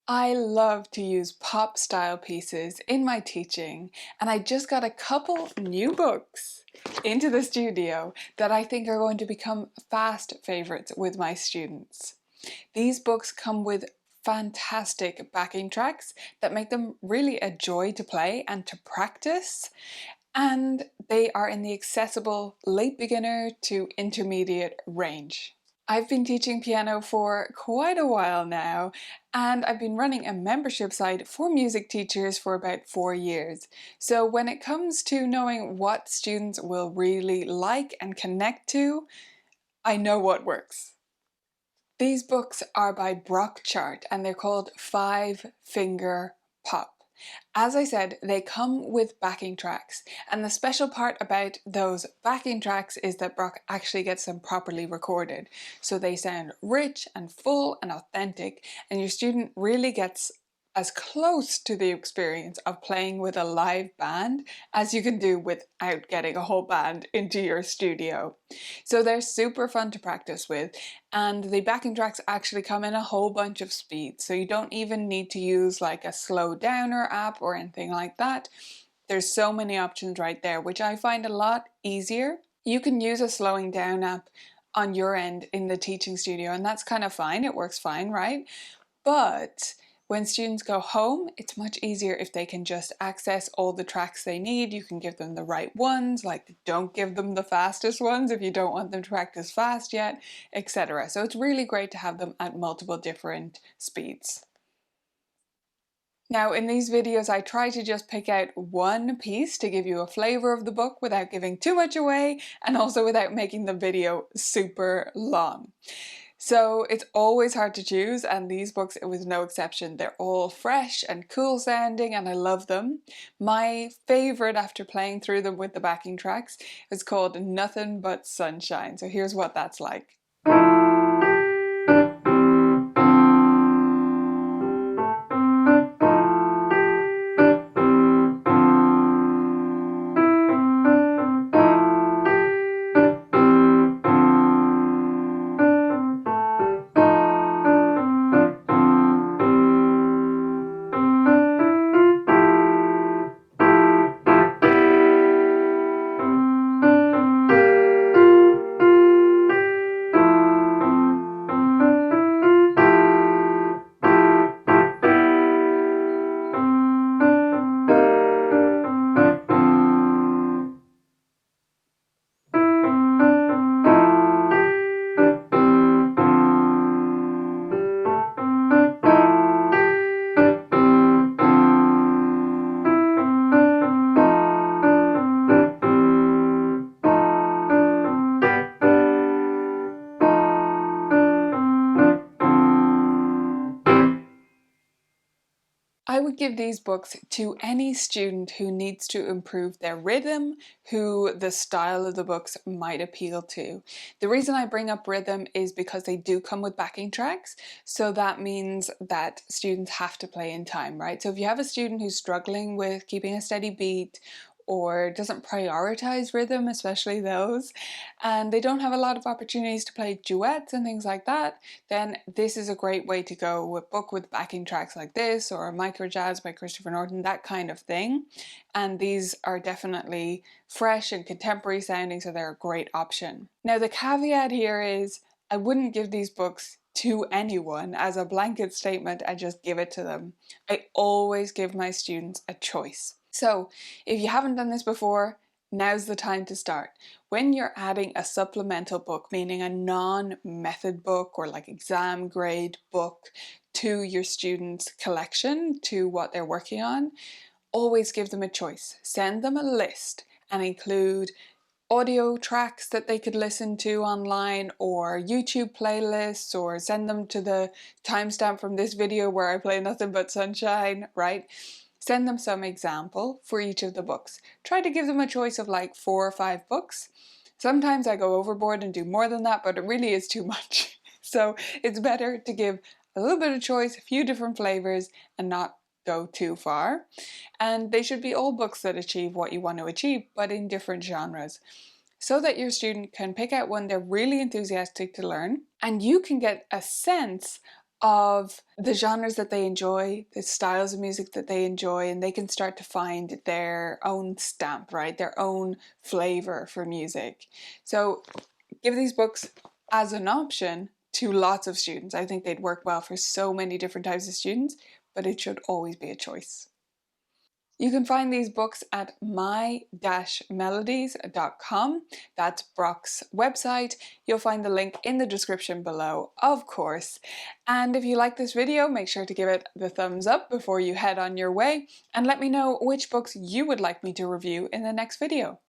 I love to use pop style pieces in my teaching, and I just got a couple new books into the studio that I think are going to become fast favorites with my students. These books come with fantastic backing tracks that make them really a joy to play and to practice, and they are in the accessible late beginner to intermediate range. I've been teaching piano for quite a while now, and I've been running a membership site for music teachers for about 4 years. So when it comes to knowing what students will really like and connect to, I know what works. These books are by Brockchart and they're called Five Finger Pop. As I said, they come with backing tracks, and the special part about those backing tracks is that Brock actually gets them properly recorded. So they sound rich and full and authentic, and your student really gets as close to the experience of playing with a live band as you can do without getting a whole band into your studio. So they're super fun to practice with, and the backing tracks actually come in a whole bunch of speeds, so you don't even need to use like a slow downer app or anything like that. There's so many options right there, which I find a lot easier. You can use a slowing down app on your end in the teaching studio, and that's kind of fine. It works fine, right? But when students go home, it's much easier if they can just access all the tracks they need. You can give them the right ones, like don't give them the fastest ones if you don't want them to practice fast yet, etc. So it's really great to have them at multiple different speeds. Now in these videos I try to just pick out one piece to give you a flavour of the book without giving too much away, and also without making the video super long. So it's always hard to choose, and these books, it was no exception. They're all fresh and cool sounding and I love them. My favourite after playing through them with the backing tracks is called Nothing But Sunshine. So here's what that's like. I would give these books to any student who needs to improve their rhythm, who the style of the books might appeal to. The reason I bring up rhythm is because they do come with backing tracks, so that means that students have to play in time, right? So if you have a student who's struggling with keeping a steady beat, or doesn't prioritize rhythm, especially those, and they don't have a lot of opportunities to play duets and things like that, then this is a great way to go. With book with backing tracks like this, or Micro Jazz by Christopher Norton, that kind of thing. And these are definitely fresh and contemporary sounding, so they're a great option. Now the caveat here is I wouldn't give these books to anyone as a blanket statement and just give it to them. I always give my students a choice. So if you haven't done this before, now's the time to start. When you're adding a supplemental book, meaning a non-method book or like exam grade book to your students' collection, to what they're working on, always give them a choice. Send them a list and include audio tracks that they could listen to online, or YouTube playlists, or send them to the timestamp from this video where I play Nothing But Sunshine, right? Send them some example for each of the books. Try to give them a choice of like 4 or 5 books. Sometimes I go overboard and do more than that, but it really is too much. So it's better to give a little bit of choice, a few different flavors, and not go too far. And they should be all books that achieve what you want to achieve, but in different genres, so that your student can pick out one they're really enthusiastic to learn, and you can get a sense of the genres that they enjoy, the styles of music that they enjoy, and they can start to find their own stamp, right? Their own flavor for music. So give these books as an option to lots of students. I think they'd work well for so many different types of students, but it should always be a choice. You can find these books at my-melodies.com. That's Brock's website. You'll find the link in the description below, of course. And if you like this video, make sure to give it the thumbs up before you head on your way, and let me know which books you would like me to review in the next video.